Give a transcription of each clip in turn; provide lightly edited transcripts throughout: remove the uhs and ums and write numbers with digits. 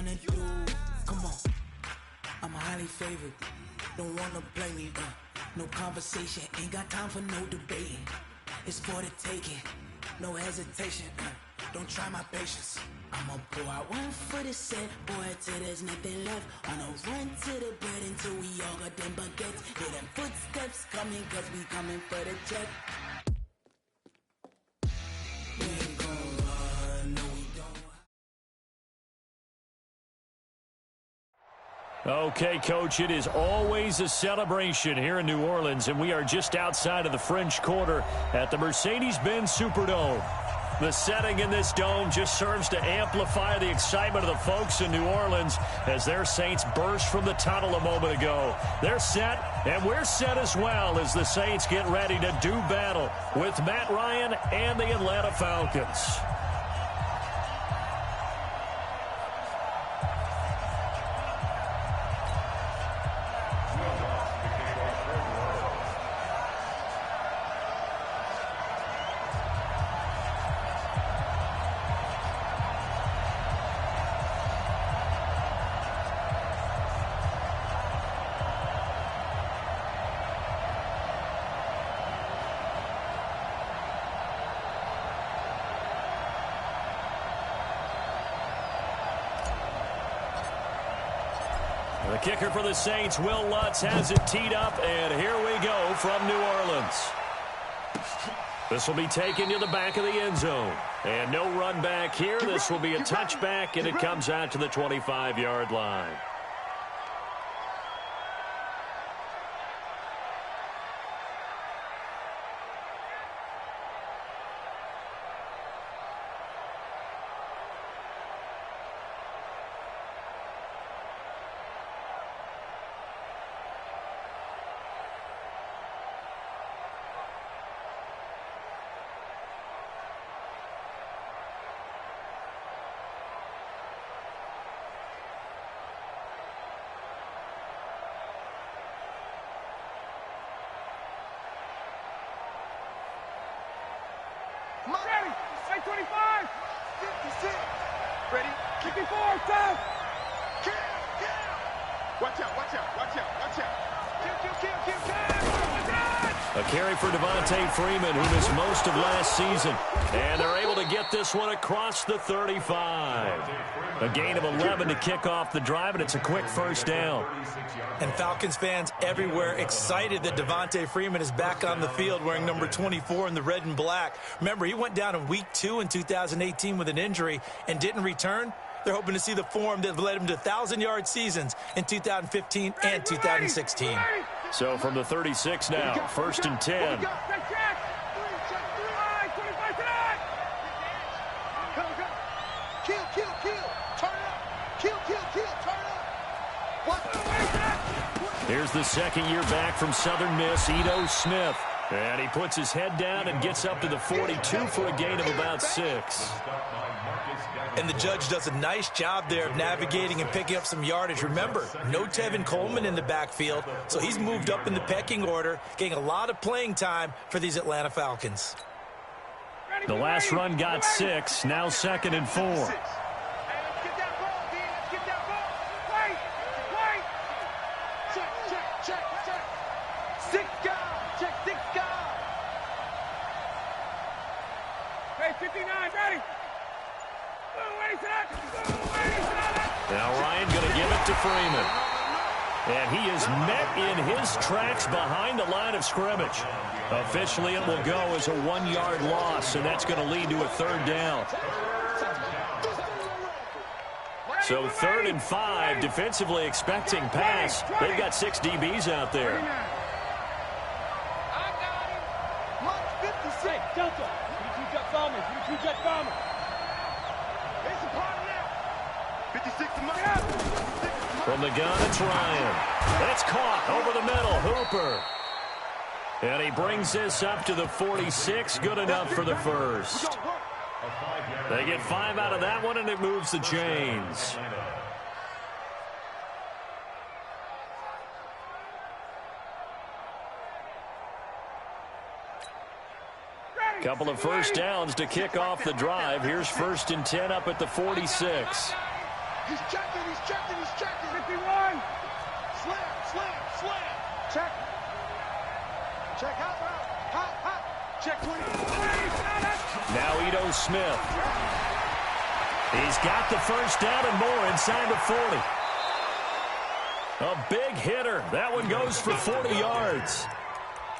gonna do? Come on, I'm highly favored. Don't wanna play me, no conversation, ain't got time for no debating. It's for the taking, no hesitation, don't try my patience. I'ma pull out one for the set, boy, till there's nothing left. On a run to the bread until we all got them baguettes. Hear them footsteps coming, cause we coming for the check. We ain't gon' run, no we don't. Okay, Coach, it is always a celebration here in New Orleans, and we are just outside of the French Quarter at the Mercedes-Benz Superdome. The setting in this dome just serves to amplify the excitement of the folks in New Orleans as their Saints burst from the tunnel a moment ago. They're set, and we're set as well as the Saints get ready to do battle with Matt Ryan and the Atlanta Falcons. The kicker for the Saints, Will Lutz, has it teed up, and here we go from New Orleans. This will be taken to the back of the end zone. And no run back here. This will be a touchback, and it comes out to the 25-yard line. Ready, say 25, 56, ready, kicking forward, time. Kill. Watch out. A carry for Devontae Freeman, who missed most of last season. And they're able to get this one across the 35. A gain of 11 to kick off the drive, and it's a quick first down. And Falcons fans everywhere excited that Devontae Freeman is back on the field wearing number 24 in the red and black. Remember, he went down in Week 2 in 2018 with an injury and didn't return. They're hoping to see the form that led him to 1,000-yard seasons in 2015 and 2016. So from the 36 now, 1st and 10. Here's the second year back from Southern Miss, Ito Smith. And he puts his head down and gets up to the 42 for a gain of about 6. And the judge does a nice job there of navigating and picking up some yardage. Remember, no Tevin Coleman in the backfield, so he's moved up in the pecking order, getting a lot of playing time for these Atlanta Falcons. The last run got 6, now 2nd and 4. Now Ryan going to give it to Freeman. And he is met in his tracks behind the line of scrimmage. Officially, it will go as a 1-yard loss, and that's going to lead to a 3rd down. So 3rd and 5, defensively expecting pass. They've got 6 DBs out there. Delta, you two jet bombers, From the gun, it's Ryan. That's caught over the middle. Hooper. And he brings this up to the 46. Good enough for the first. They get 5 out of that one, and it moves the chains. Couple of first downs to kick off the drive. Here's 1st and 10 up at the 46. He's checking, he's checking, he's checking. 51. Slam, slam, slam. Check. Check, hop, hop, hop. Check 20. Now Ito Smith. He's got the first down and more inside the 40. A big hitter. That one goes for 40 yards.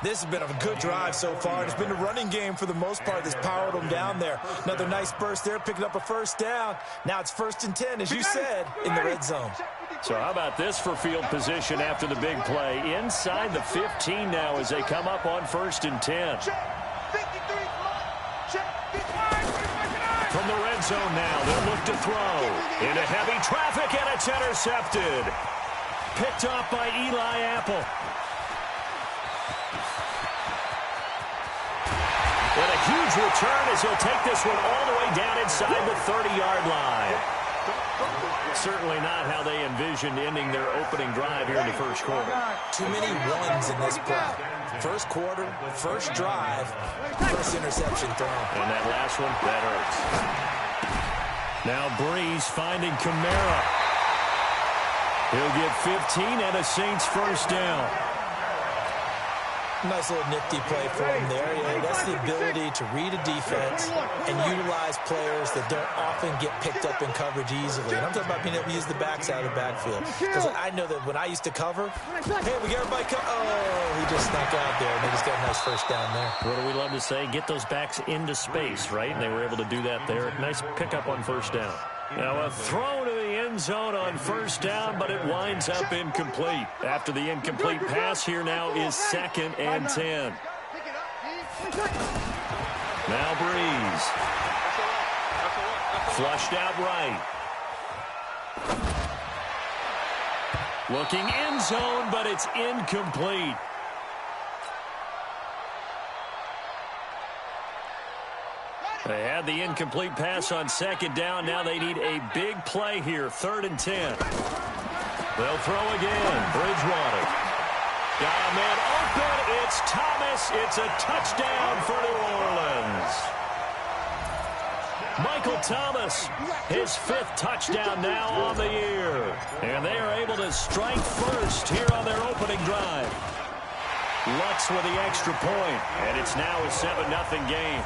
This has been a good drive so far. It's been the running game for the most part that's powered them down there. Another nice burst there, picking up a first down. Now it's 1st and 10, as you said, in the red zone. So how about this for field position after the big play? Inside the 15 now as they come up on 1st and 10. From the red zone now, they'll look to throw. Into heavy traffic, and it's intercepted. Picked off by Eli Apple. And a huge return as he'll take this one all the way down inside the 30-yard line. Certainly not how they envisioned ending their opening drive here in the first quarter. Too many ones in this play. First quarter, first drive, first interception thrown. And that last one, that hurts. Now Breeze finding Kamara. He'll get 15 and a Saints first down. Nice little nifty play for him there. Yeah, that's the ability to read a defense and utilize players that don't often get picked up in coverage easily. And I'm talking about being able to use the backs out of the backfield. Because I know that when I used to cover, hey, we got everybody oh, he just snuck out there, and they just got a nice first down there. What do we love to say? Get those backs into space, right? And they were able to do that there. Nice pickup on first down. Now a throw to the end zone on first down, but it winds up incomplete. After the incomplete pass, here now is 2nd and 10. Now Breeze. Flushed out right. Looking end zone, but it's incomplete. They had the incomplete pass on 2nd down. Now they need a big play here. 3rd and 10. They'll throw again. Bridgewater. Got a man open. It's Thomas. It's a touchdown for New Orleans. Michael Thomas, his 5th touchdown now on the year. And they are able to strike first here on their opening drive. Lutz with the extra point, and it's now a 7-0 game.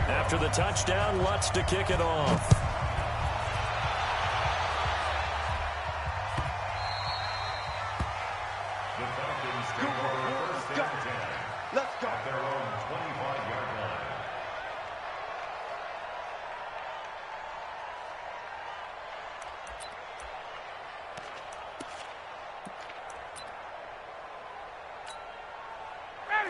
After the touchdown, Lutz to kick it off. Let's go. At their own 25-yard line.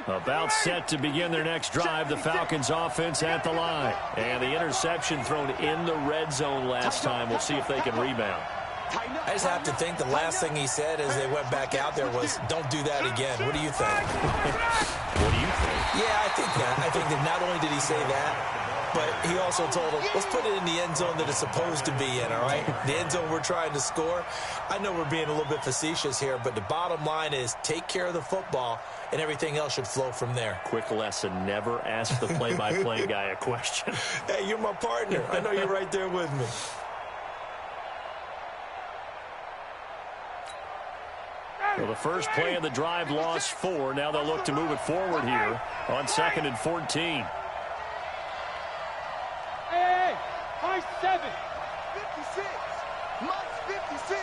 About set to begin their next drive, the Falcons offense at the line. And the interception thrown in the red zone last time. We'll see if they can rebound. I just have to think the last thing he said as they went back out there was, don't do that again. What do you think? What do you think? Yeah, I think that. I think that not only did he say that, but he also told him, let's put it in the end zone that it's supposed to be in, all right? The end zone we're trying to score. I know we're being a little bit facetious here, but the bottom line is take care of the football, and everything else should flow from there. Quick lesson, never ask the play-by-play guy a question. Hey, you're my partner. I know you're right there with me. Well, the first play of the drive lost 4. Now they'll look to move it forward here on 2nd and 14. Hey, high 7. 56. Mike's 56.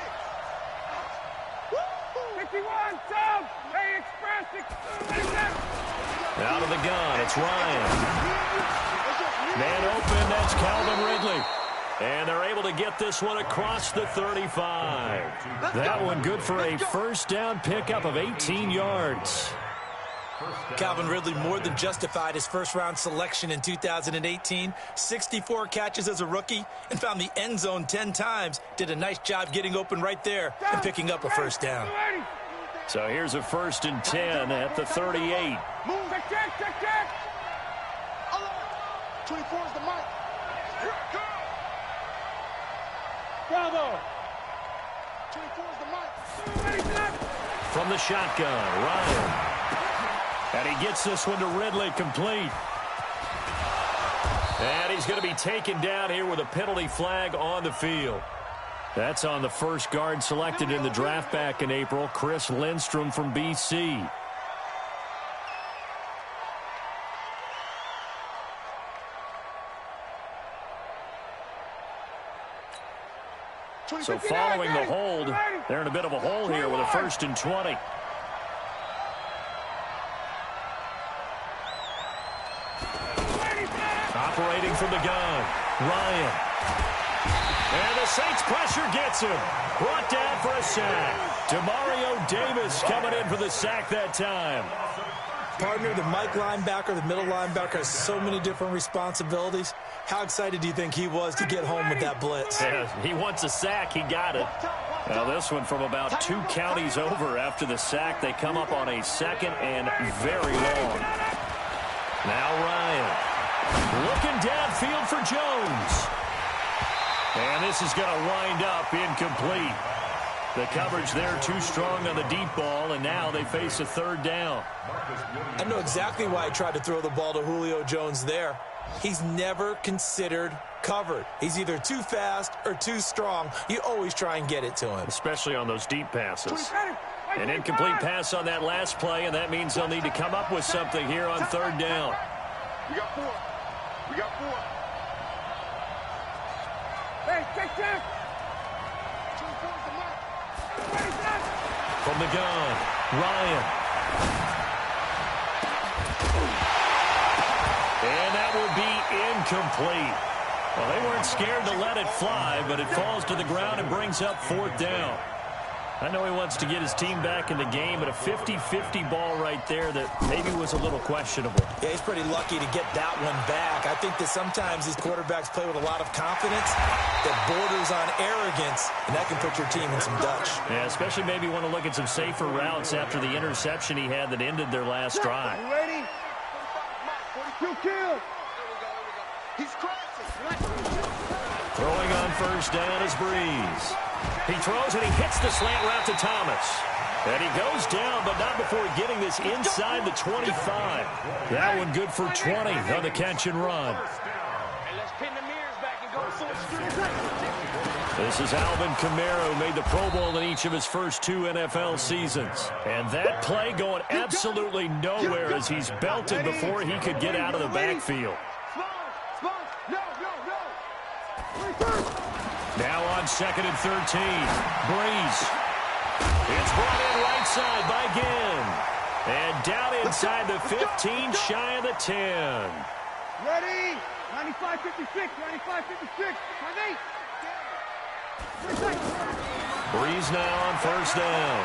51, Tom. Hey, Express. Out of the gun, it's Ryan. Man open, that's Calvin Ridley. And they're able to get this one across the 35. That one good for a first down pickup of 18 yards. Calvin Ridley more than justified his first-round selection in 2018. 64 catches as a rookie and found the end zone 10 times. Did a nice job getting open right there and picking up a first down. So here's a 1st and 10 at the 38. Move. Check. 24 is the mic. Here it comes. Bravo. 24 is the mic. from the shotgun. Ryan. And he gets this one to Ridley, complete. And he's going to be taken down here with a penalty flag on the field. That's on the first guard selected in the draft back in April, Chris Lindstrom from BC. So following the hold, they're in a bit of a hole here with a 1st and 20. Operating from the gun, Ryan. And the Saints pressure gets him. Brought down for a sack. Demario Davis coming in for the sack that time. Partner, the Mike linebacker, the middle linebacker, has so many different responsibilities. How excited do you think he was to get home with that blitz? Yeah, he wants a sack. He got it. Now this one from about 2 counties over after the sack. They come up on a 2nd and very long. Now Ryan. Looking downfield for Jones. And this is going to wind up incomplete. The coverage there too strong on the deep ball, and now they face a 3rd down. I know exactly why I tried to throw the ball to Julio Jones there. He's never considered covered. He's either too fast or too strong. You always try and get it to him. Especially on those deep passes. An incomplete pass on that last play, and that means they'll need to come up with something here on 3rd down. We got 4. We got 4. Hey, check. From the gun, Ryan. And that will be incomplete. Well, they weren't scared to let it fly, but it falls to the ground and brings up 4th down. I know he wants to get his team back in the game, but a 50-50 ball right there that maybe was a little questionable. Yeah, he's pretty lucky to get that one back. I think that sometimes these quarterbacks play with a lot of confidence that borders on arrogance, and that can put your team in some Dutch. Yeah, especially maybe want to look at some safer routes after the interception he had that ended their last drive. Ready? 42 kills. He's crossing. Throwing on 1st down is Breeze. He throws and he hits the slant route to Thomas. And he goes down, but not before getting this inside the 25. That one good for 20 on the catch and run. This is Alvin Kamara, who made the Pro Bowl in each of his first 2 NFL seasons. And that play going absolutely nowhere as he's belted before he could get out of the backfield. Now on 2nd and 13. Breeze. It's brought in right side by Ginn. And down inside the 15, shy of the 10. Ready? 95-56, 95-56. 5-8. Breeze now on 1st down.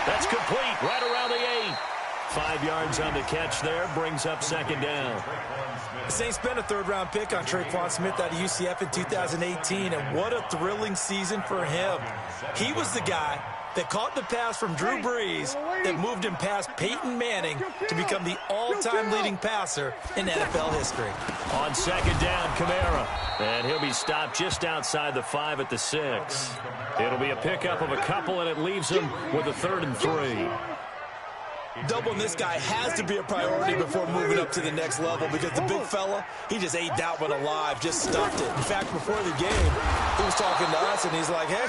That's complete right around the 8. 5 yards on the catch there, brings up 2nd down. The Saints spent a 3rd-round pick on Traquan Smith out of UCF in 2018, and what a thrilling season for him. He was the guy that caught the pass from Drew Brees that moved him past Peyton Manning to become the all-time leading passer in NFL history. On 2nd down, Kamara. And he'll be stopped just outside the 5 at the 6. It'll be a pickup of a couple, and it leaves him with a 3rd and 3. Doubling this guy has to be a priority before moving up to the next level because the big fella, he just ate that one alive, just stuffed it. In fact, before the game, he was talking to us, and he's like, hey,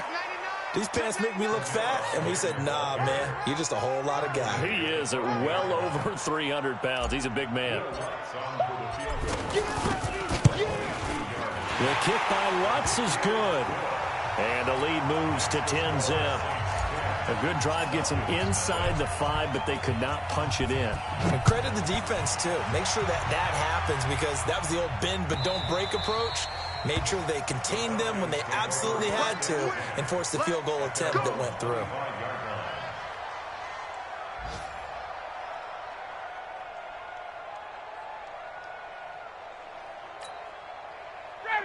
these pants make me look fat. And we said, nah, man, you're just a whole lot of guy. He is at well over 300 pounds. He's a big man. The kick by Lutz is good. And the lead moves to 10-zip. A good drive gets them inside the 5, but they could not punch it in. And credit the defense, too. Make sure that happens because that was the old bend but don't break approach. Made sure they contained them when they absolutely had to and forced the field goal attempt that went through.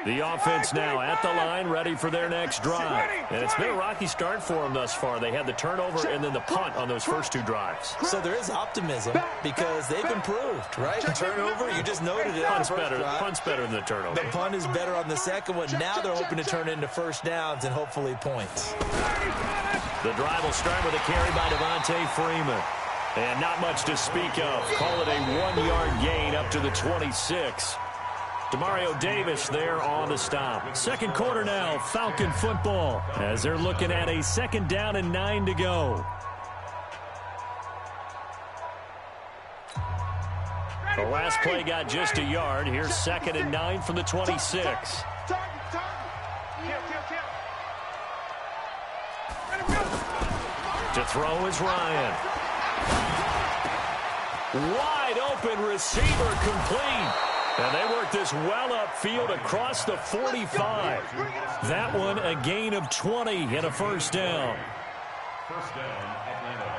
The offense now at the line, ready for their next drive. And it's been a rocky start for them thus far. They had the turnover and then the punt on those first 2 drives. So there is optimism because they've improved, right? The turnover, you just noted it. Punt's better than the turnover. The punt is better on the second one. Now they're hoping to turn it into first downs and hopefully points. The drive will start with a carry by Devontae Freeman. And not much to speak of. Call it a 1-yard gain up to the 26. Demario Davis there on the stop. Second quarter now, Falcon football, as they're looking at a 2nd down and 9 to go. The last play got just a yard. Here's 2nd and 9 from the 26. To throw is Ryan. Wide open receiver complete. And they work this well upfield across the 45. That one a gain of 20 and a first down. First down, Atlanta.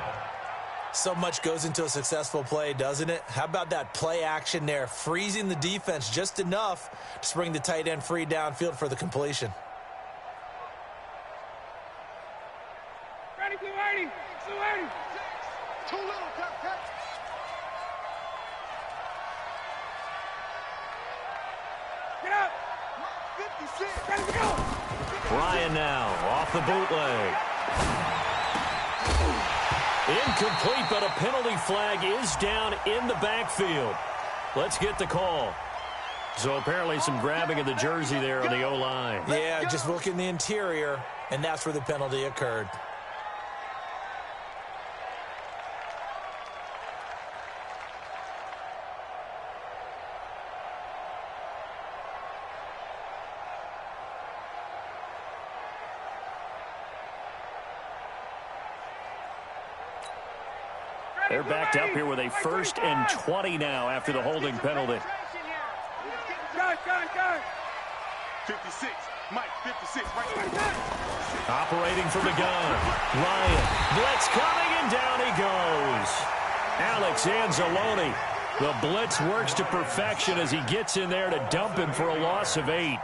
So much goes into a successful play, doesn't it? How about that play action there, freezing the defense just enough to bring the tight end free downfield for the completion. Ready, too little, get up. 56. Ready to go. Ryan now off the bootleg. Incomplete, but a penalty flag is down in the backfield. Let's get the call. So apparently some grabbing of the jersey there on the O-line. Yeah, just look in the interior, and that's where the penalty occurred. They're backed up here with a 1st and 20 now after the holding penalty. Go. 56. Mike, 56. Right. Operating from the gun. Ryan. Blitz coming, and down he goes. Alex Anzalone. The blitz works to perfection as he gets in there to dump him for a loss of 8.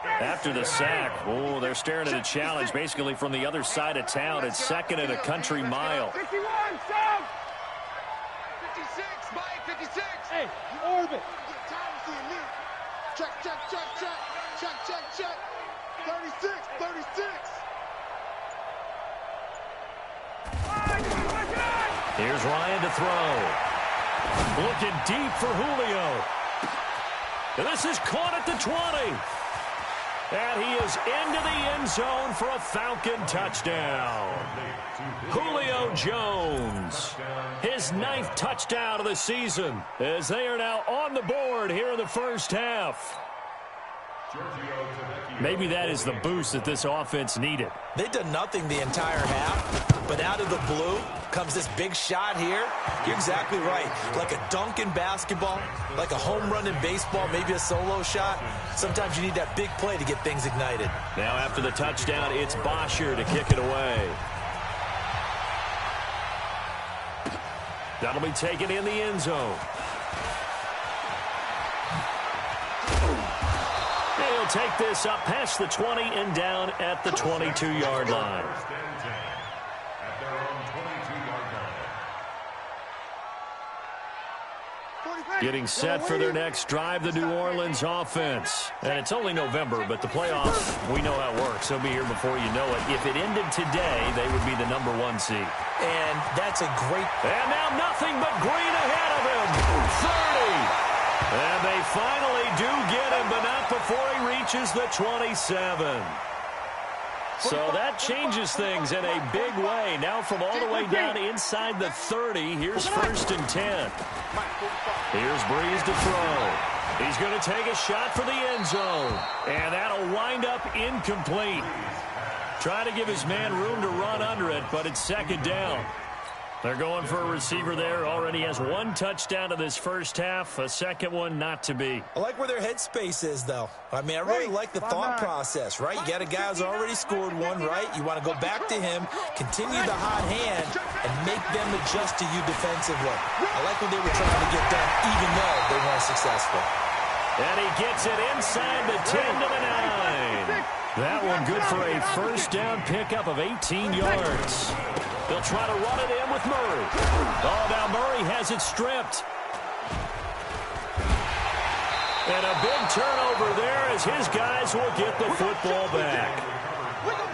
After the sack, they're staring at a challenge basically from the other side of town. It's 2nd and a country mile. 51, Sam. 56, Mike, 56. Hey, orbit. Check. 36. Here's Ryan to throw. Looking deep for Julio. And this is caught at the 20. And he is into the end zone for a Falcon touchdown. Julio Jones, his 9th touchdown of the season, as they are now on the board here in the first half. Maybe that is the boost that this offense needed. They've done nothing the entire half, but out of the blue comes this big shot here. You're exactly right. Like a dunk in basketball, like a home run in baseball, maybe a solo shot. Sometimes you need that big play to get things ignited. Now after the touchdown, it's Bosher to kick it away. That'll be taken in the end zone. He'll take this up past the 20 and down at the 22-yard line. Getting set for their next drive, the New Orleans offense. And it's only November, but the playoffs, we know how it works. They'll be here before you know it. If it ended today, they would be the #1 seed. And that's a great... And now nothing but green ahead of him. 30. And they finally do get him, but not before he reaches the 27. So that changes things in a big way. Now from all the way down inside the 30, here's 1st and 10. Here's Breeze to throw. He's going to take a shot for the end zone. And that'll wind up incomplete. Trying to give his man room to run under it, but it's 2nd down. They're going for a receiver there. Already has 1 touchdown in this first half. A second one not to be. I like where their headspace is, though. I mean, I really like the thought process, right? You got a guy who's already scored 1, right? You want to go back to him, continue the hot hand, and make them adjust to you defensively. I like what they were trying to get done, even though they weren't successful. And he gets it inside the 10 to the 9. That one good for a first down pickup of 18 yards. They'll try to run it in with Murray. Oh, now Murray has it stripped. And a big turnover there as his guys will get the football back.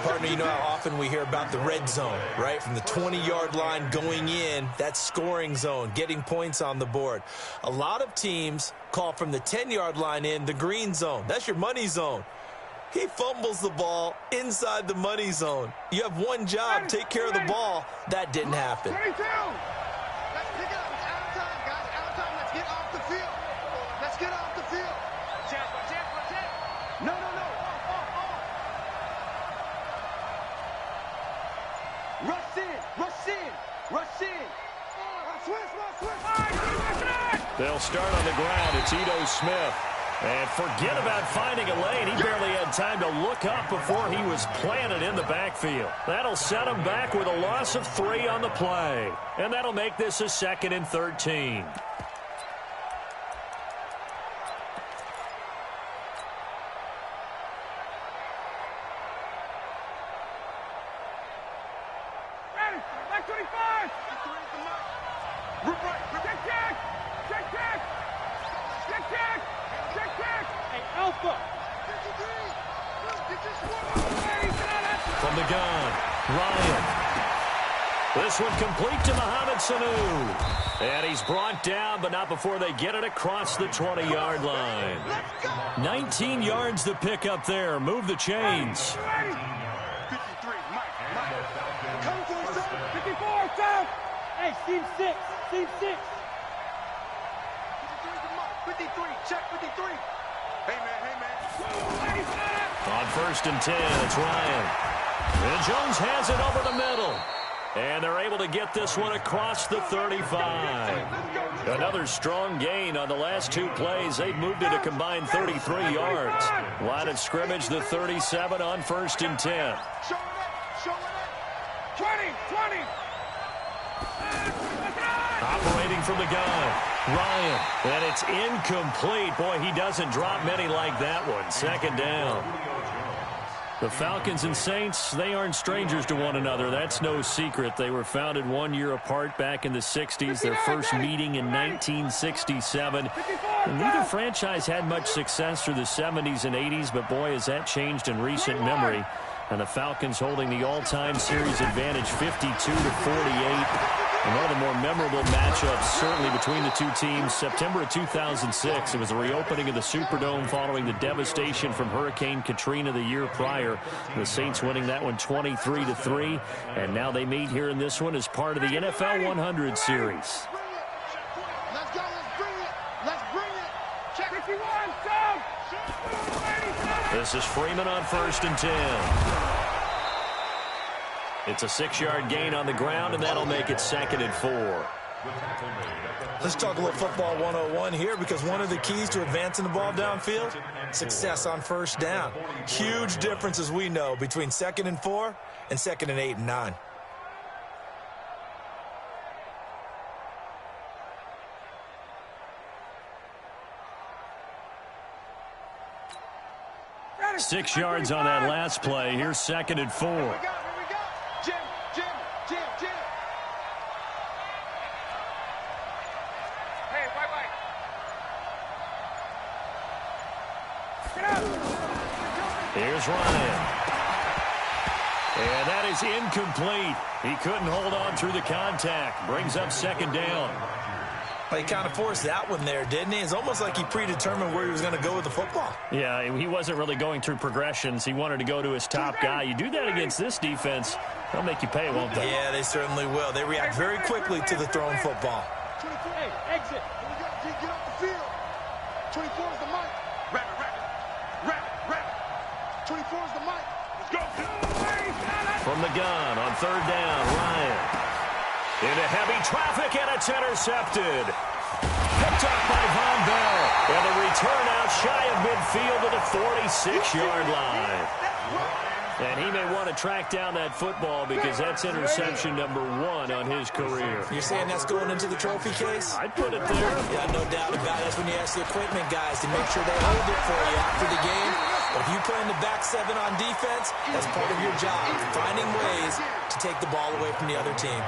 Partner, you know how often we hear about the red zone, right? From the 20-yard line going in, that's scoring zone, getting points on the board. A lot of teams call from the 10-yard line in the green zone. That's your money zone. He fumbles the ball inside the money zone. You have one job, take care of the ball. That didn't happen. 22. Let's pick it up. It's out of time, guys. Out of time. Let's get off the field. Let's get off the field. No. Rush in. Switch. They'll start on the ground. It's Ito Smith. And forget about finding a lane. He barely had time to look up before he was planted in the backfield. That'll set him back with a loss of 3 on the play. And that'll make this a 2nd and 13. From the gun, Ryan. This one complete to Mohamed Sanu. And he's brought down, but not before they get it across the 20-yard line. 19 yards to pick up there. Move the chains. 53, Mike. Come to us, 54, Tom. Hey, team 6. 53 to Mike. 53, check 53. Hey, man. On 1st and 10, it's Ryan. And Jones has it over the middle. And they're able to get this one across the 35. Another strong gain on the last 2 plays. They've moved it a combined 33 yards. Line of scrimmage, the 37 on 1st and 10. Show it. 20. Operating from the gun, Ryan. And it's incomplete. Boy, he doesn't drop many like that one. 2nd down. The Falcons and Saints, they aren't strangers to one another. That's no secret. They were founded 1 year apart back in the 60s. Their first meeting in 1967. And neither franchise had much success through the 70s and 80s, but boy, has that changed in recent memory. And the Falcons holding the all-time series advantage 52-48. And one of the more memorable matchups, certainly between the two teams, September of 2006. It was the reopening of the Superdome following the devastation from Hurricane Katrina the year prior. The Saints winning that one 23-3. And now they meet here in this one as part of the NFL 100 series. Let's go. Let's bring it. Check 51, Tom. This is Freeman on 1st and 10. It's a 6-yard gain on the ground, and that'll make it 2nd and 4. Let's talk a little football 101 here, because one of the keys to advancing the ball downfield, success on 1st down. Huge difference, as we know, between 2nd and 4 and 2nd and 8 and 9. Six yards on that last play. Here's 2nd and 4. Here we go. Jim. Hey, white. Get up. Here's Ryan. And that is incomplete. He couldn't hold on through the contact. Brings up 2nd down. Well, he kind of forced that one there, didn't he? It's almost like he predetermined where he was going to go with the football. Yeah, he wasn't really going through progressions. He wanted to go to his top guy. You do that against this defense, they'll make you pay, won't they? Yeah, they certainly will. They react very quickly to the thrown football. 24, hey, exit. Here we go. Get off the field. 24 is the mic. Rabbit. 24 is the mic. Let's go. From the gun on 3rd down, Ryan. Into heavy traffic, and it's intercepted. Picked up by Von Bell. And the return out shy of midfield to the 46-yard line. And he may want to track down that football because that's interception number 1 on his career. You're saying that's going into the trophy case? I'd put it there. Yeah, no doubt about it. That's when you ask the equipment guys to make sure they hold it for you after the game. But if you play in the back 7 on defense, that's part of your job, finding ways to take the ball away from the other team.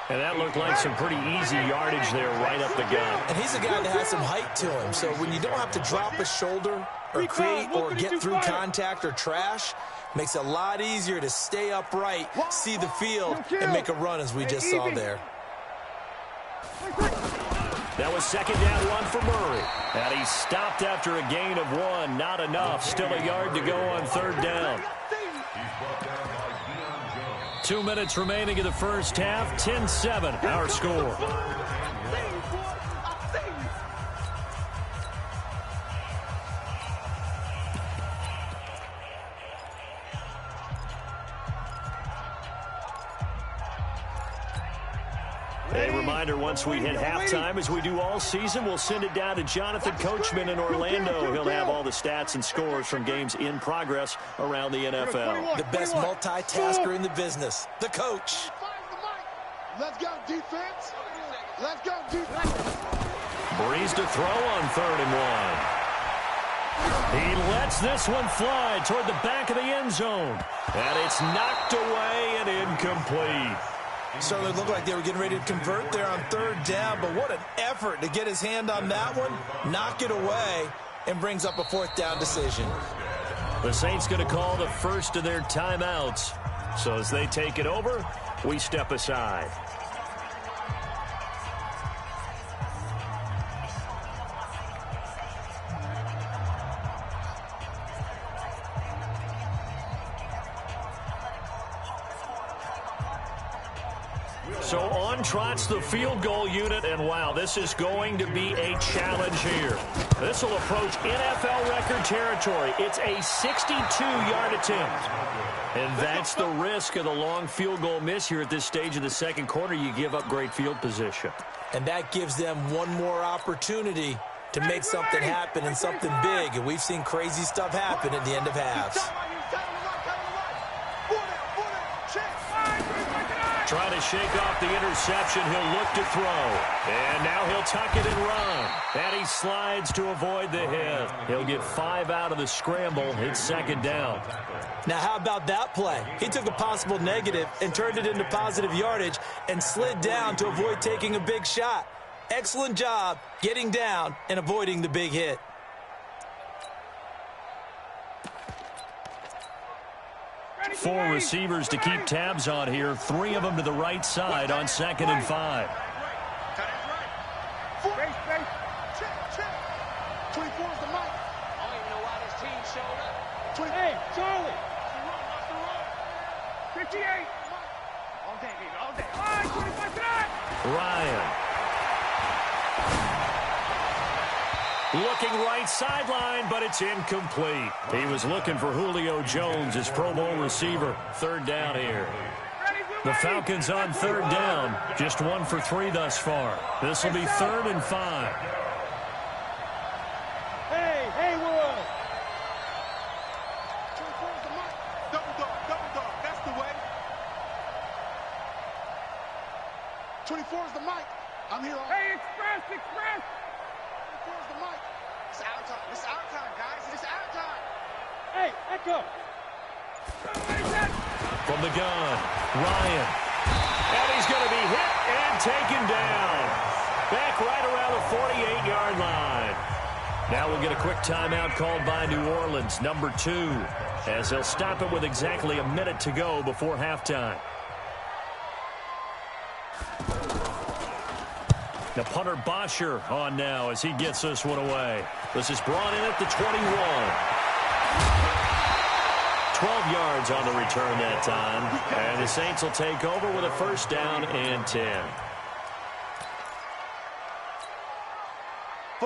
And that looked like some pretty easy yardage there right up the gut. And he's a guy that has some height to him. So when you don't have to drop a shoulder or create or get through contact or trash, makes it a lot easier to stay upright, see the field, and make a run as we just saw there. That was second down 1 for Murray. And he stopped after a gain of 1. Not enough. Still a yard to go on third down. 2 minutes remaining in the first half. 10-7, our score. A reminder, once we hit halftime, as we do all season, we'll send it down to Jonathan Coachman in Orlando. He'll have all the stats and scores from games in progress around the NFL. The best multitasker in the business, the coach. Let's go, defense. Let's go, defense. Breeze to throw on 3rd and 1. He lets this one fly toward the back of the end zone. And it's knocked away and incomplete. Certainly looked like they were getting ready to convert there on 3rd down, but what an effort to get his hand on that one, knock it away, and brings up a 4th down decision. The Saints going to call the first of their timeouts. So as they take it over, we step aside. So on trots the field goal unit, and wow, this is going to be a challenge here. This will approach NFL record territory. It's a 62-yard attempt. And that's the risk of the long field goal miss here at this stage of the second quarter. You give up great field position. And that gives them one more opportunity to make something happen and something big. And we've seen crazy stuff happen at the end of halves. Trying to shake off the interception. He'll look to throw. And now he'll tuck it and run. And he slides to avoid the hit. He'll get 5 out of the scramble. It's second down. Now, how about that play? He took a possible negative and turned it into positive yardage and slid down to avoid taking a big shot. Excellent job getting down and avoiding the big hit. Four receivers to keep tabs on here. 3 of them to the right side on 2nd and 5. Check. 24 is the mic. I don't even know why this team showed up. Hey, Charlie. 58. All day, baby, all day. 25 tonight. Ryan. Looking right sideline, but it's incomplete. He was looking for Julio Jones, his Pro Bowl receiver. 3rd down here. The Falcons on 3rd down. Just 1 for 3 thus far. This will be 3rd and 5. Hey, Haywood. 24 is the mic. Double dog. That's the way. 24 is the mic. I'm here. Hey, express. 24 is the mic. It's our time. It's our time, guys. It's our time. Hey, Echo. From the gun, Ryan. And he's going to be hit and taken down. Back right around the 48-yard line. Now we'll get a quick timeout called by New Orleans, number 2, as they'll stop it with exactly a minute to go before halftime. The punter Bosher on now as he gets this one away. This is brought in at the 21. 12 yards on the return that time. And the Saints will take over with a 1st down and 10.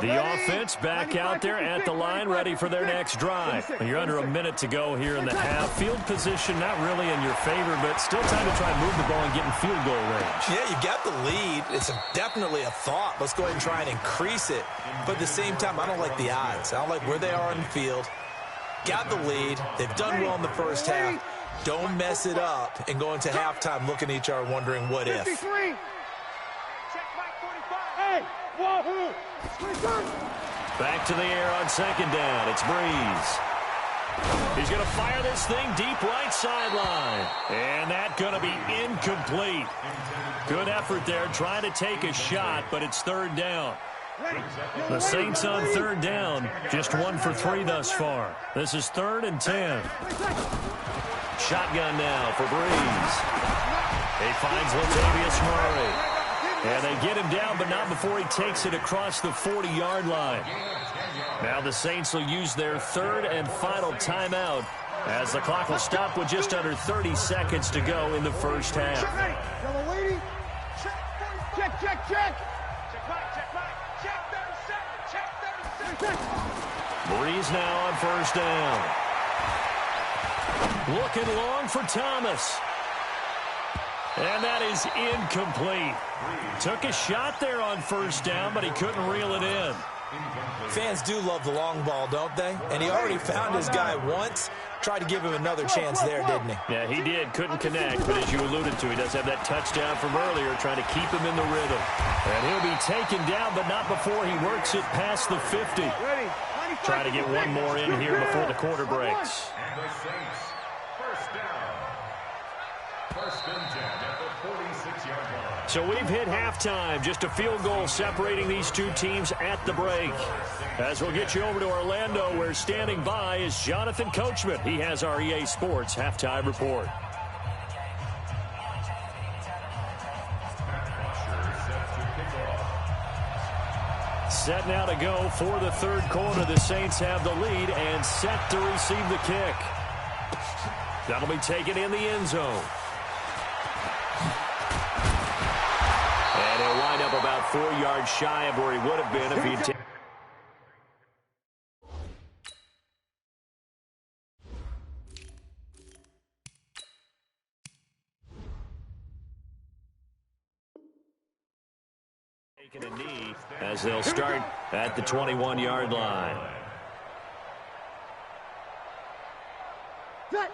The offense back out there at the line, ready for their next drive. You're under a minute to go here in the half. Field position not really in your favor, but still time to try and move the ball and get in field goal range. Yeah, you got the lead. It's definitely a thought. Let's go ahead and try and increase it. But at the same time, I don't like the odds. I don't like where they are on the field. got the lead. They've done well in the first half. Don't mess it up and go into halftime looking at each other wondering what if. Back to the air on second down. It's Breeze. He's going to fire this thing deep right sideline. And that's going to be incomplete. Good effort there trying to take a shot, but it's third down. The Saints on third down, just 1 for 3 thus far. This is 3rd and 10. Shotgun now for Breeze. He finds Latavius Murray. And they get him down, but not before he takes it across the 40-yard line. Now the Saints will use their 3rd and final timeout as the clock will stop with just under 30 seconds to go in the first half. Check, check, check. Breeze now on first down. Looking long for Thomas. And that is incomplete. Took a shot there on first down, but he couldn't reel it in. Fans do love the long ball, don't they? And he already found his guy once. Tried to give him another chance there, didn't he? Yeah, he did. Couldn't connect, but as you alluded to, he does have that touchdown from earlier, trying to keep him in the rhythm. And he'll be taken down, but not before he works it past the 50. Trying to get one more in here before the quarter breaks. And the Saints, first down. First and 10 at the 46-yard line. So we've hit halftime. Just a field goal separating these two teams at the break. As we'll get you over to Orlando, where standing by is Jonathan Coachman. He has our EA Sports halftime report. Set now to go for the third quarter. The Saints have the lead and set to receive the kick. That'll be taken in the end zone. And he'll wind up about 4 yards shy of where he would have been if he'd taken. A knee as they'll start at the 21-yard line.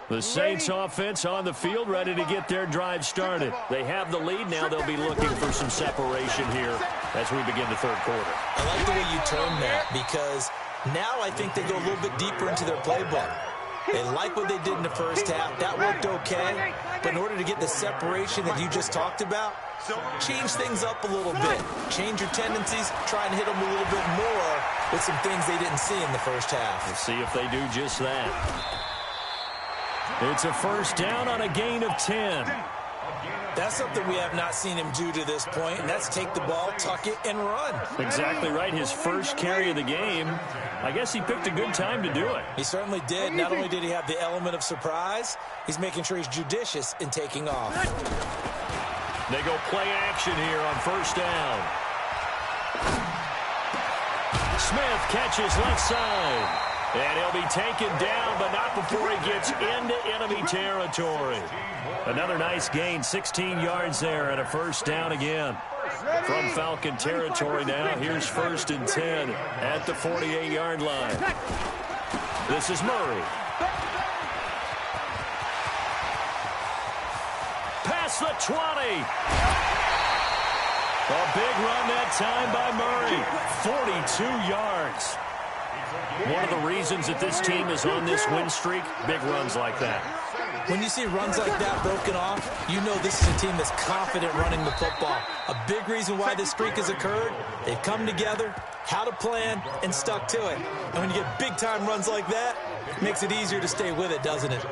The Saints offense on the field, ready to get their drive started. They have the lead. Now they'll be looking for some separation here as we begin the third quarter. I like the way you term that, because now I think they go a little bit deeper into their playbook. They like what they did in the first half. That worked okay. But in order to get the separation that you just talked about, change things up a little bit. Change your tendencies. Try and hit them a little bit more with some things they didn't see in the first half. We'll see if they do just that. It's a first down on a gain of 10. That's something we have not seen him do to this point, and that's take the ball, tuck it, and run. Exactly right. His first carry of the game. I guess he picked a good time to do it. He certainly did. Not only did he have the element of surprise, he's making sure he's judicious in taking off. They go play action here on first down. Smith catches left side. And he'll be taken down, but not before he gets into enemy territory. Another nice gain, 16 yards there, and a first down again. From Falcon territory now, here's first and 10 at the 48-yard line. This is Murray. Past the 20. A big run that time by Murray. 42 yards. One of the reasons that this team is on this win streak, big runs like that. When you see runs like that broken off, you know this is a team that's confident running the football. A big reason why this streak has occurred, they've come together, had a plan, and stuck to it. And when you get big-time runs like that, it makes it easier to stay with it, doesn't it?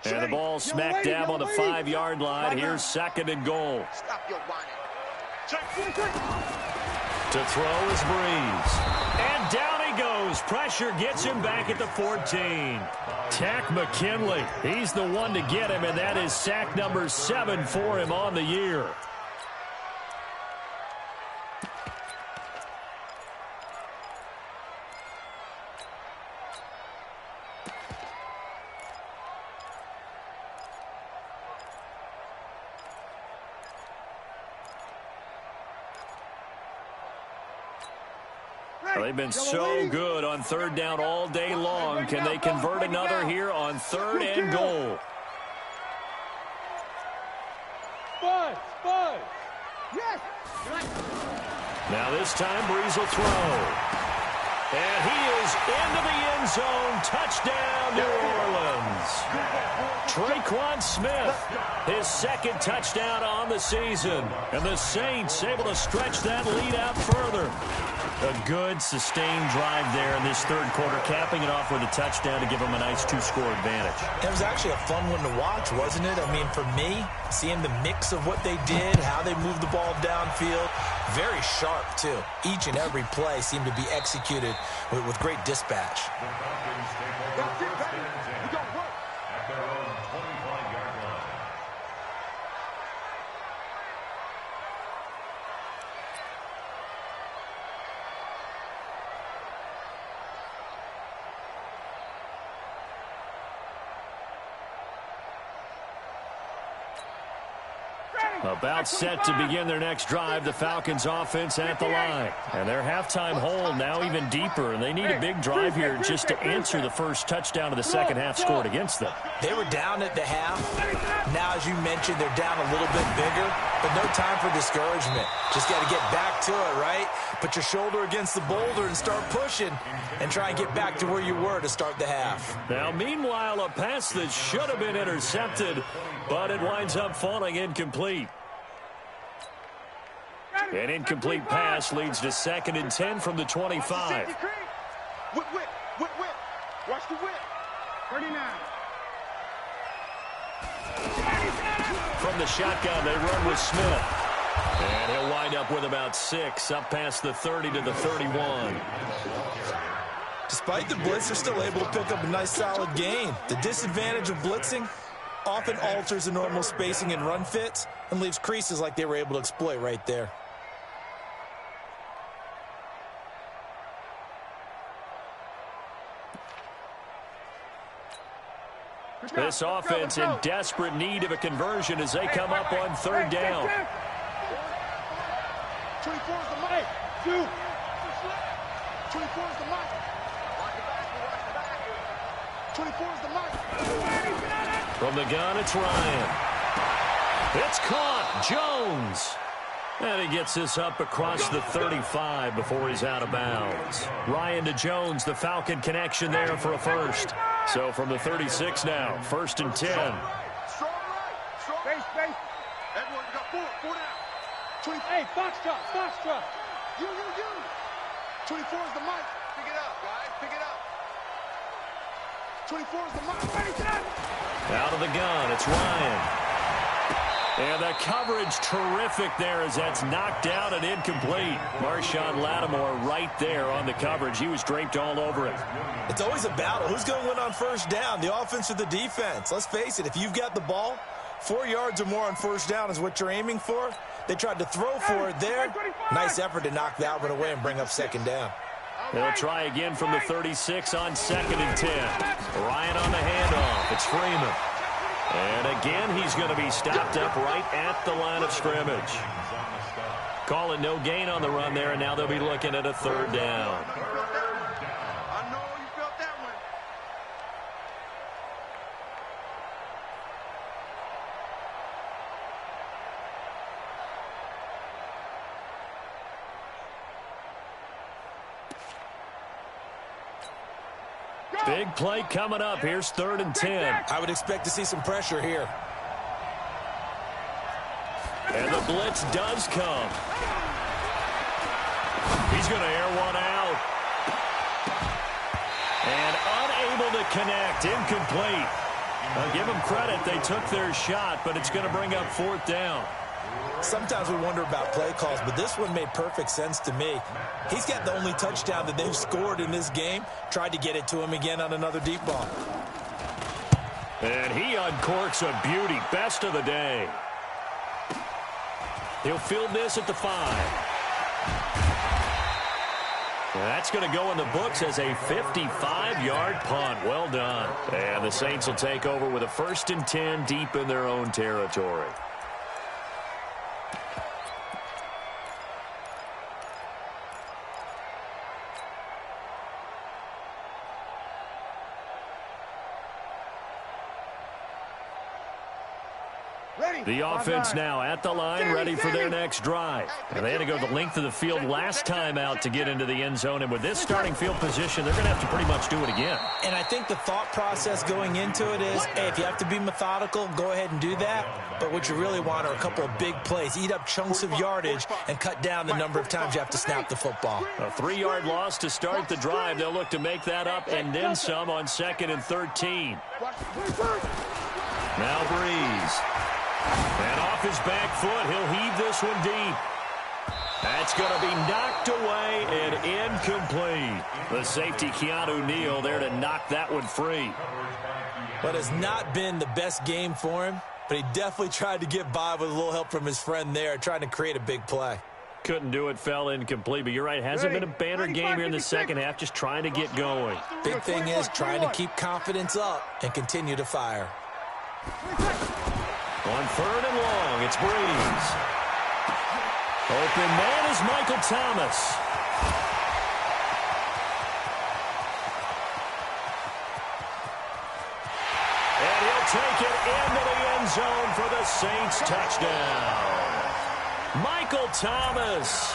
And the ball smack dab on the 5-yard line. Here's second and goal. To throw is Breeze. And down he goes. Pressure gets him back at the 14. Tack McKinley. He's the one to get him, and that is sack number 7 for him on the year. Well, they've been so good on third down all day long. Can they convert another here on third and goal? Bud. Yes. Now this time Breeze will throw. And he is into the end zone. Touchdown, New Orleans. Traquan Smith, his second touchdown on the season. And the Saints able to stretch that lead out further. A good, sustained drive there in this third quarter, capping it off with a touchdown to give them a nice two-score advantage. It was actually a fun one to watch, wasn't it? I mean, for me, seeing the mix of what they did, how they moved the ball downfield, very sharp, too. Each and every play seemed to be executed with great dispatch. That's it, baby. We got work. At their own 25-yard line. About set to begin their next drive, the Falcons offense at the line. And their halftime hole now even deeper, and they need a big drive here just to answer the first touchdown of the second half scored against them. They were down at the half. Now, as you mentioned, they're down a little bit bigger, but no time for discouragement. Just got to get back to it, right? Put your shoulder against the boulder and start pushing and try and get back to where you were to start the half. Now, meanwhile, a pass that should have been intercepted, but it winds up falling incomplete. An incomplete pass leads to 2nd and 10 from the 25. Whip. Watch the whip. 39. From the shotgun, they run with Smith. And he'll wind up with about 6, up past the 30 to the 31. Despite the blitz, they're still able to pick up a nice solid gain. The disadvantage of blitzing often alters the normal spacing and run fits and leaves creases like they were able to exploit right there. This offense in desperate need of a conversion as they come up on third down. 24 is the mic. 2. 24 is the mic. 24 is the mic. From the gun, it's Ryan. It's caught. Jones. And he gets this up across the 35 before he's out of bounds. Ryan to Jones, the Falcon connection there for a first. So from the 36 now, 1st and 10. Strong right. Space. Everyone, you got 4 down. 20. Hey, Foxtrot. You. 24 is the mic. Pick it up, guys. Pick it up. 24 is the mic. Out of the gun, it's Ryan. And the coverage terrific there as that's knocked out and incomplete. Marshawn Lattimore right there on the coverage. He was draped all over it. It's always a battle. Who's going to win on first down, the offense or the defense? Let's face it, if you've got the ball, 4 yards or more on first down is what you're aiming for. They tried to throw for it there. Nice effort to knock that one away and bring up second down. They'll try again from the 36 on 2nd and 10. Ryan on the handoff. It's Freeman. And again, he's going to be stopped up right at the line of scrimmage. Calling no gain on the run there, and now they'll be looking at a third down. I know you felt that one. Big play coming up. Here's 3rd and 10. I would expect to see some pressure here. And the blitz does come. He's going to air one out. And unable to connect. Incomplete. I'll give them credit. They took their shot, but it's going to bring up 4th down. Sometimes we wonder about play calls, but this one made perfect sense to me. He's got the only touchdown that they've scored in this game. Tried to get it to him again on another deep ball. And he uncorks a beauty. Best of the day. He'll field this at the 5. And that's going to go in the books as a 55-yard punt. Well done. And the Saints will take over with a 1st and 10 deep in their own territory. The offense now at the line, ready for their next drive. And they had to go the length of the field last time out to get into the end zone. And with this starting field position, they're going to have to pretty much do it again. And I think the thought process going into it is, hey, if you have to be methodical, go ahead and do that. But what you really want are a couple of big plays. Eat up chunks of yardage and cut down the number of times you have to snap the football. A 3-yard loss to start the drive. They'll look to make that up and then some on 2nd and 13. Now Breeze. And off his back foot, he'll heave this one deep. That's going to be knocked away and incomplete. The safety, Keanu Neal, there to knock that one free. But it's not been the best game for him, but he definitely tried to get by with a little help from his friend there, trying to create a big play. Couldn't do it, fell incomplete. But you're right, hasn't been a banner game here in the second half, just trying to get going. Big thing is trying to keep confidence up and continue to fire. On 3rd and long, it's Breeze. Open man is Michael Thomas. And he'll take it into the end zone for the Saints touchdown. Michael Thomas,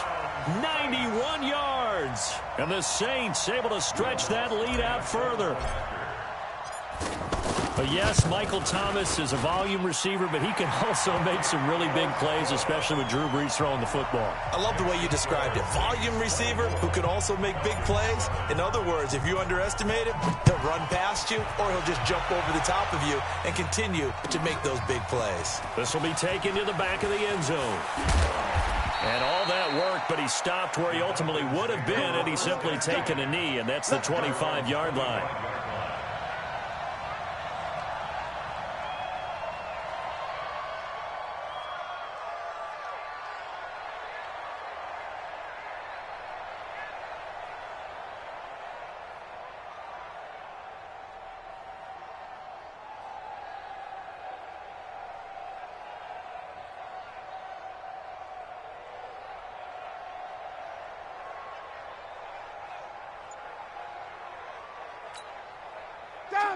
91 yards. And the Saints able to stretch that lead out further. But yes, Michael Thomas is a volume receiver, but he can also make some really big plays, especially with Drew Brees throwing the football. I love the way you described it. Volume receiver who can also make big plays. In other words, if you underestimate him, he'll run past you or he'll just jump over the top of you and continue to make those big plays. This will be taken to the back of the end zone. And all that worked, but he stopped where he ultimately would have been had he simply taken a knee, and that's the 25-yard line.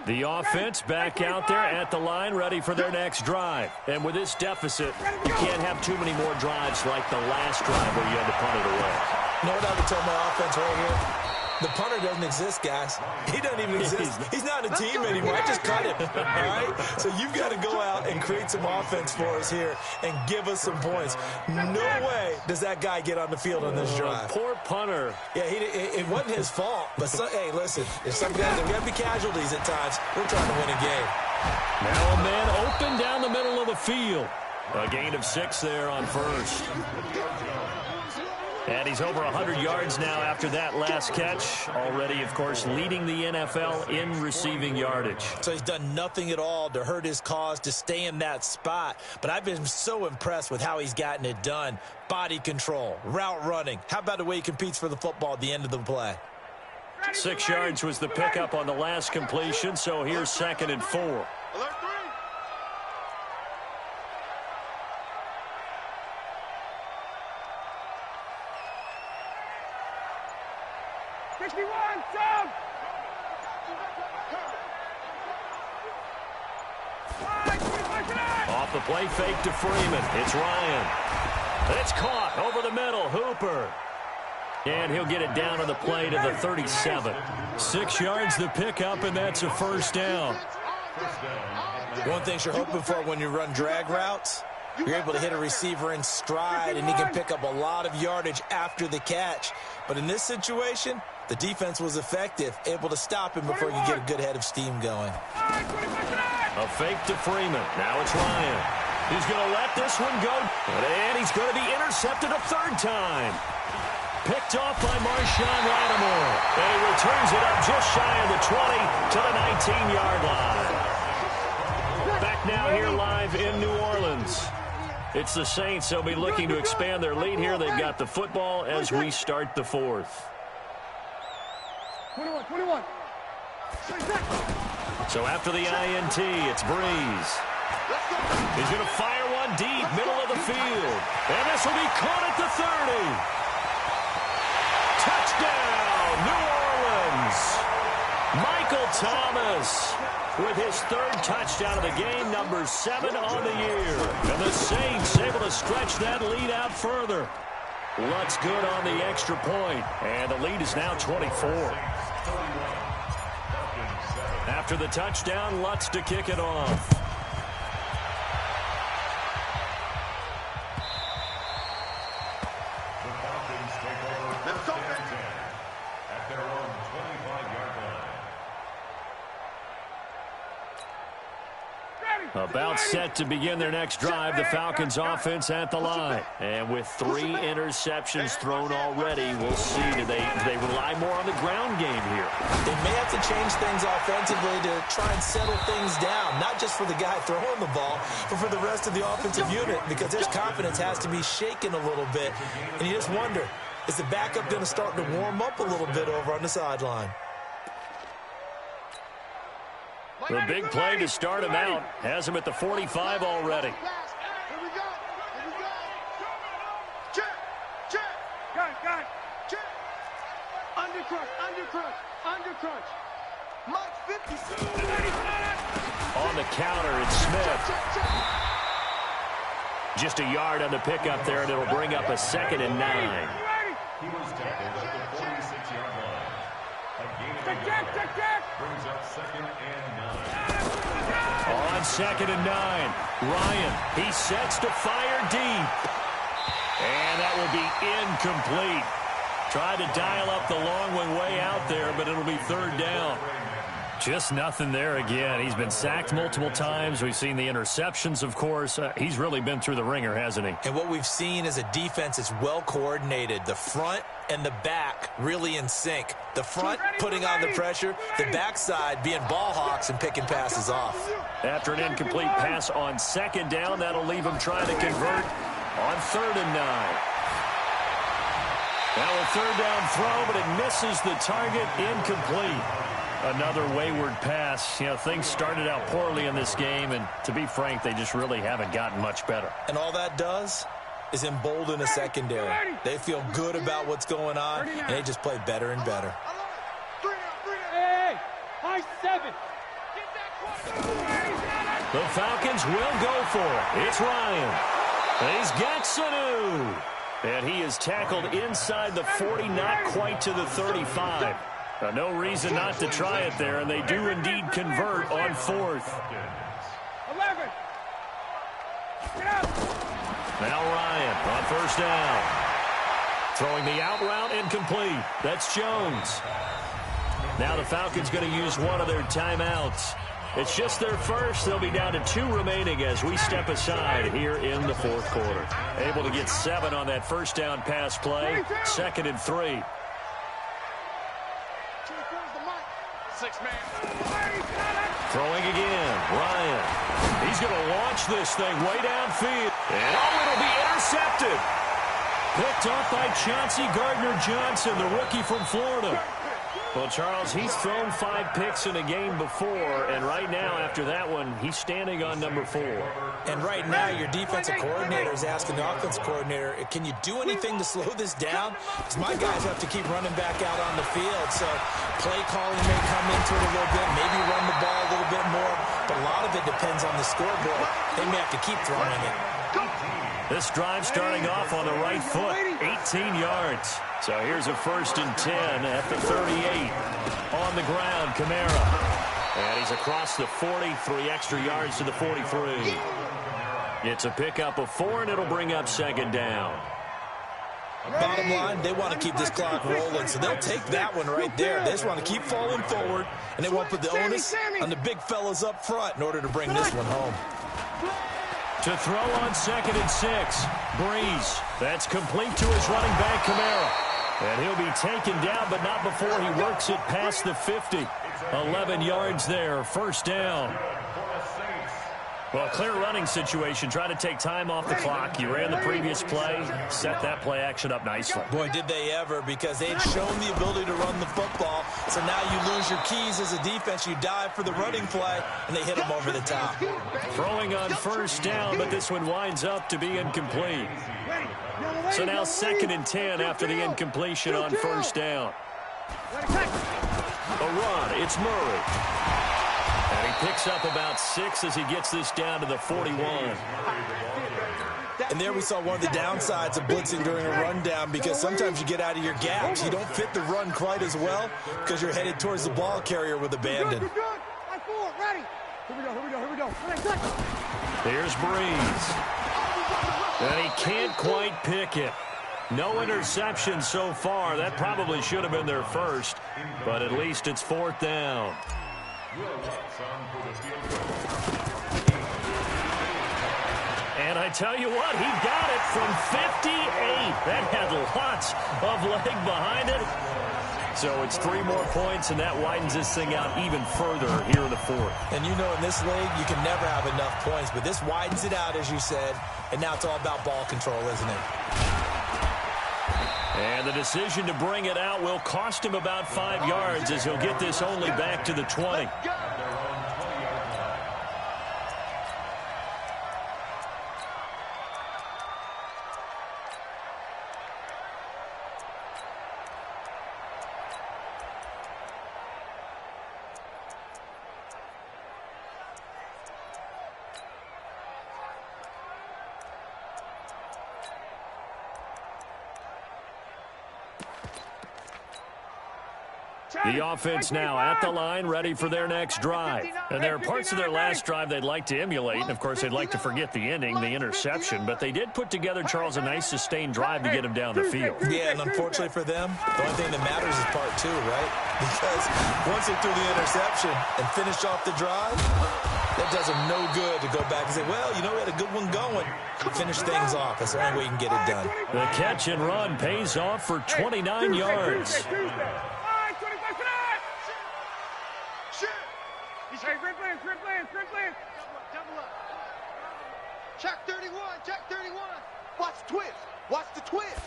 The offense back out there at the line, ready for their next drive. And with this deficit, you can't have too many more drives like the last drive where you had to punt it away. You know what I would tell my offense right here? The punter doesn't exist, guys. He doesn't even exist. He's not a team anymore. I just cut him, all right? So you've got to go out and create some offense for us here and give us some points. No way does that guy get on the field on this drive. Poor punter. Yeah, it wasn't his fault. But, hey, listen, if some guys, there got to be casualties at times. We're trying to win a game. Now a man open down the middle of the field. A gain of 6 there on first. And he's over 100 yards now after that last catch. Already, of course, leading the NFL in receiving yardage. So he's done nothing at all to hurt his cause, to stay in that spot. But I've been so impressed with how he's gotten it done. Body control, route running. How about the way he competes for the football at the end of the play? 6 yards was the pickup on the last completion, so here's 2nd and 4. Alert 3. 61, down. Off the play fake to Freeman. It's Ryan. It's caught over the middle. Hooper. And he'll get it down on the play to the 37. 6 yards the pickup, and that's a first down. One thing you're hoping for when you run drag routes, you're able to hit a receiver in stride, and he can pick up a lot of yardage after the catch. But in this situation, the defense was effective, able to stop him before he could get a good head of steam going. A fake to Freeman. Now it's Ryan. He's going to let this one go. And he's going to be intercepted a 3rd time. Picked off by Marshawn Lattimore. And he returns it up just shy of the 20 to the 19-yard line. Back now here live in New Orleans. It's the Saints. They'll be looking to expand their lead here. They've got the football as we start the 4th. 21. So after the INT, it's Breeze. He's going to fire one deep, middle of the field. And this will be caught at the 30. Touchdown, New Orleans. Michael Thomas. with his third touchdown of the game, number 7 on the year. And the Saints able to stretch that lead out further. Lutz good on the extra point, and the lead is now 24. After the touchdown, Lutz to kick it off. About set to begin their next drive, the Falcons offense at the line. And with 3 interceptions thrown already, we'll see, do they rely more on the ground game here? They may have to change things offensively to try and settle things down, not just for the guy throwing the ball, but for the rest of the offensive unit, because their confidence has to be shaken a little bit. And you just wonder, is the backup going to start to warm up a little bit over on the sideline? The big play to start him out has him at the 45 already. Here we go. Here we go. Check. Check. Got it. Check. Undercrunch. Mike 50. On the counter, it's Smith. Just a yard on the pickup there, and it'll bring up a 2nd and 9. He was tackled at the 46-yard line. A gain of 8 yards. Brings up 2nd and 9. On 2nd and 9, Ryan, he sets to fire deep. And that will be incomplete. Tried to dial up the long one way out there, but it'll be 3rd down. Just nothing there again. He's been sacked multiple times. We've seen the interceptions, of course. He's really been through the ringer, hasn't he? And what we've seen is a defense that's well coordinated. The front and the back really in sync. The front putting on the pressure, the backside being ball hawks and picking passes off. After an incomplete pass on 2nd down, that'll leave him trying to convert on 3rd and 9. Now a 3rd down throw, but it misses the target, incomplete. Another wayward pass. You know, things started out poorly in this game, and to be frank, they just really haven't gotten much better. And all that does is embolden a secondary. They feel good about what's going on, and they just play better and better. Hey, high 7. The Falcons will go for it. It's Ryan. He's got Sanu. And he is tackled inside the 40, not quite to the 35. No reason not to try it there, and they do indeed convert on 4th. 11. Get up. Now Ryan on 1st down. Throwing the out route, incomplete. That's Jones. Now the Falcons going to use one of their timeouts. It's just their first. They'll be down to 2 remaining as we step aside here in the 4th quarter. Able to get 7 on that 1st down pass play. 2nd and 3. 6-man. Throwing again, Ryan. He's going to launch this thing way downfield. And it'll be intercepted. Picked off by Chauncey Gardner-Johnson, the rookie from Florida. Well, Charles, he's thrown 5 picks in a game before, and right now, after that one, he's standing on number 4. And right now, your defensive coordinator is asking the offensive coordinator, can you do anything to slow this down? Because my guys have to keep running back out on the field, so play calling may come into it a little bit, maybe run the ball a little bit more, but a lot of it depends on the scoreboard. They may have to keep throwing it. This drive starting off on the right foot, 18 yards. So here's a 1st and 10 at the 38. On the ground, Kamara. And he's across the 40, 3 extra yards to the 43. It's a pickup of 4, and it'll bring up 2nd down. Bottom line, they want to keep this clock rolling, so they'll take that one right there. They just want to keep falling forward, and they won't put the onus on the big fellas up front in order to bring this one home. To throw on 2nd and 6. Breeze. That's complete to his running back, Kamara. And he'll be taken down, but not before he works it past the 50. 11 yards there, 1st down. Well, clear running situation. Try to take time off the clock. You ran the previous play, set that play action up nicely. Boy, did they ever, because they'd shown the ability to run the football. So now you lose your keys as a defense. You dive for the running play, and they hit them over the top. Throwing on 1st down, but this one winds up to be incomplete. So now 2nd and 10 after the incompletion on 1st down. A run, it's Murray. And He picks up about 6 as he gets this down to the 41. And there we saw one of the downsides of blitzing during a rundown, because sometimes you get out of your gaps. You don't fit the run quite as well because you're headed towards the ball carrier with abandon. Here we go. Here's Breeze. And he can't quite pick it. No interception so far. That probably should have been their first, but at least it's 4th down. And I tell you what, he got it from 58. That had lots of leg behind it. So it's 3 more points, and that widens this thing out even further here in the 4th. And you know, in this league, you can never have enough points, but this widens it out, as you said, and now it's all about ball control, isn't it? And the decision to bring it out will cost him about 5 yards, as he'll get this only back to the 20. The offense now at the line, ready for their next drive. And there are parts of their last drive they'd like to emulate, and of course they'd like to forget the ending, the interception, but they did put together, Charles, a nice sustained drive to get him down the field. Yeah, and unfortunately for them, the only thing that matters is part 2, right? Because once they threw the interception and finished off the drive, that does them no good to go back and say, well, you know, we had a good one going. Finish things off. That's the only way you can get it done. The catch and run pays off for 29 yards. Double up. Check 31. Watch the twist.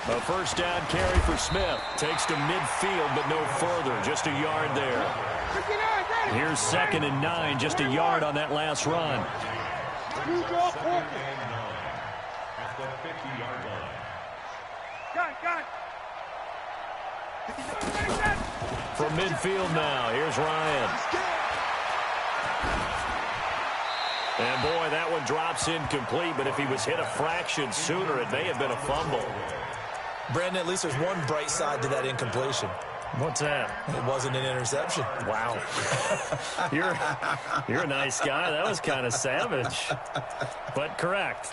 A first down carry for Smith. Takes to midfield, but no further. Just a yard there. Here's 2nd and 9. Just a yard on that last run. At the 50-yard line. From midfield now, here's Ryan. And boy, that one drops incomplete, but if he was hit a fraction sooner, it may have been a fumble. Brandon, at least there's one bright side to that incompletion. What's that? It wasn't an interception. Wow. You're a nice guy. That was kind of savage. But correct.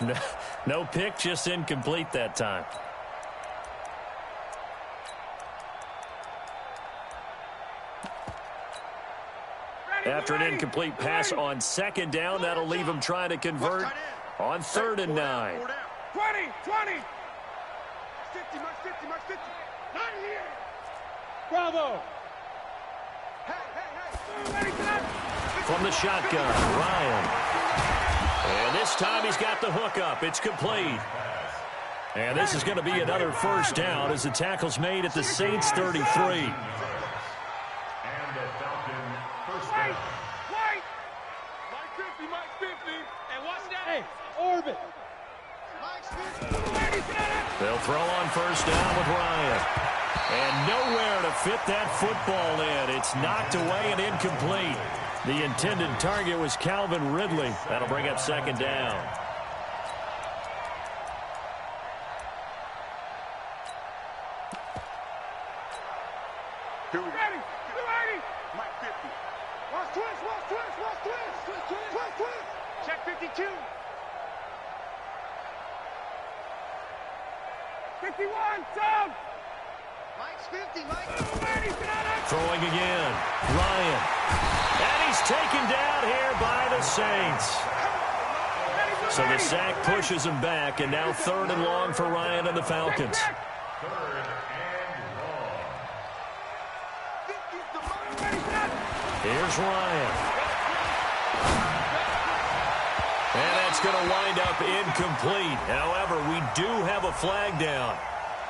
No pick, just incomplete that time. After an incomplete pass on 2nd down, that'll leave him trying to convert on 3rd and 9. 20. 50, Mark 50. 9 here. Bravo. Hey. From the shotgun, Ryan. And this time he's got the hook up. It's complete. And this is going to be another first down as the tackle's made at the Saints 33. Orbit. They'll throw on first down with Ryan. And nowhere to fit that football in. It's knocked away and incomplete. The intended target was Calvin Ridley. That'll bring up 2nd down. Here we go. Ready. Mike 50. Watch twist. Check 52. 51, down. Mike's 50, Mike. Throwing again. Ryan. And he's taken down here by the Saints. So the sack pushes him back, and now 3rd and long for Ryan and the Falcons. 3rd and long. Here's Ryan. And that's going to wind up incomplete. However, we do have a flag down.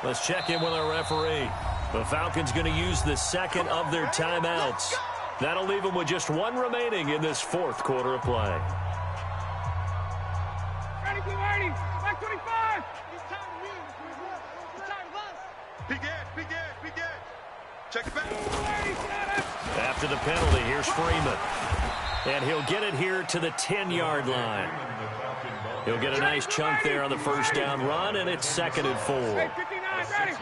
Let's check in with our referee. The Falcons going to use the 2nd of their timeouts. That'll leave them with just 1 remaining in this 4th quarter of play. Ready, back 25. It's time to move. It's time to bust. Big edge. Check it back. After the penalty, here's Freeman. And he'll get it here to the 10-yard line. He'll get a nice chunk there on the first down run, and it's 2nd and 4. Hey, 59, ready?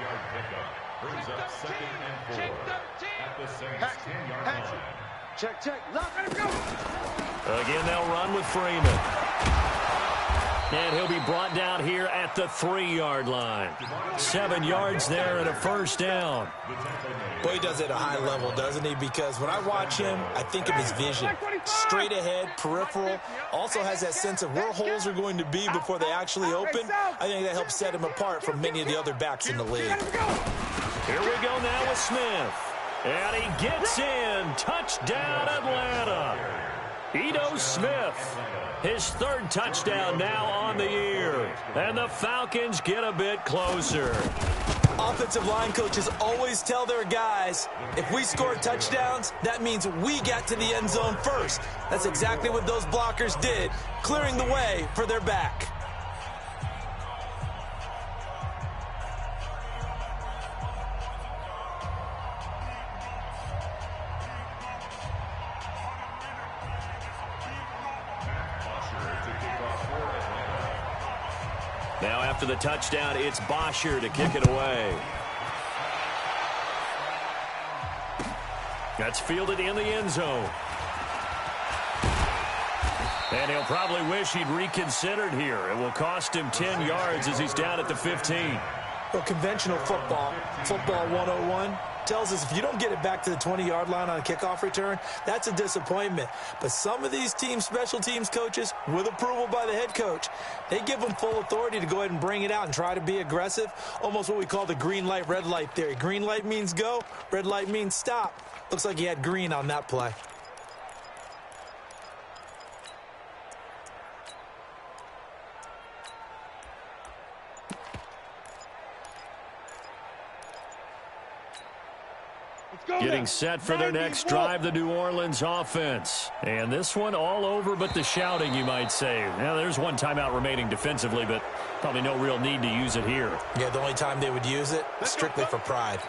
Brings up 2nd and 4 at the Saints' 10-yard line. Check. Lock. Let him go. Again, they'll run with Freeman. And he'll be brought down here at the 3-yard line. 7 yards there and a first down. Boy, he does it at a high level, doesn't he? Because when I watch him, I think of his vision. Straight ahead, peripheral. Also has that sense of where holes are going to be before they actually open. I think that helps set him apart from many of the other backs in the league. Here we go now with Smith. And he gets in. Touchdown, Atlanta. Ito Smith, his 3rd touchdown now on the year. And the Falcons get a bit closer. Offensive line coaches always tell their guys, if we score touchdowns, that means we got to the end zone first. That's exactly what those blockers did, clearing the way for their back. Now after the touchdown, it's Bosher to kick it away. That's fielded in the end zone. And he'll probably wish he'd reconsidered here. It will cost him 10 yards as he's down at the 15. Well, conventional football 101, tells us if you don't get it back to the 20-yard line on a kickoff return, that's a disappointment. But some of these special teams coaches, with approval by the head coach, they give them full authority to go ahead and bring it out and try to be aggressive, almost what we call the green light, red light theory. Green light means go, red light means stop. Looks like he had green on that play. Getting set for their next drive, the New Orleans offense. And this one all over but the shouting, you might say. Now, there's one timeout remaining defensively, but probably no real need to use it here. Yeah, the only time they would use it is strictly for pride.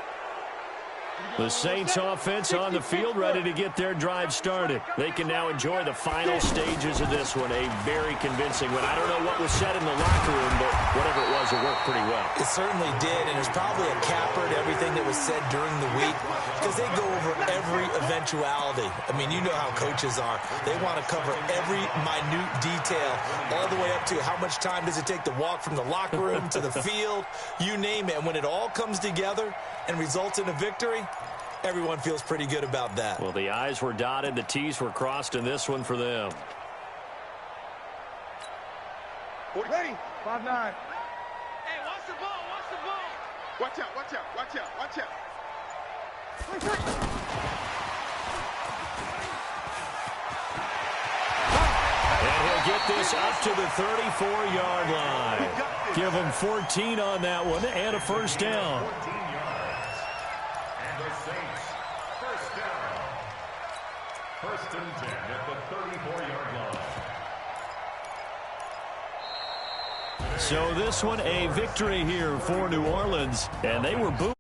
The Saints offense on the field, ready to get their drive started. They can now enjoy the final stages of this one. A very convincing one. I don't know what was said in the locker room, but whatever it was, it worked pretty well. It certainly did, and there's probably a capper to everything that was said during the week because they go over every eventuality. I mean, you know how coaches are. They want to cover every minute detail all the way up to how much time does it take to walk from the locker room to the field, you name it. And when it all comes together and results in a victory, everyone feels pretty good about that. Well, the I's were dotted, the T's were crossed in this one for them. Ready? 5-9. Hey, watch the ball, watch the ball. Watch out, watch out, watch out, watch out. And he'll get this up to the 34-yard line. Give him 14 on that one and a first down. 14 yards. And the Saints, first down. 1st and 10 at the 34-yard line. So this one a victory here for New Orleans, and they were booed.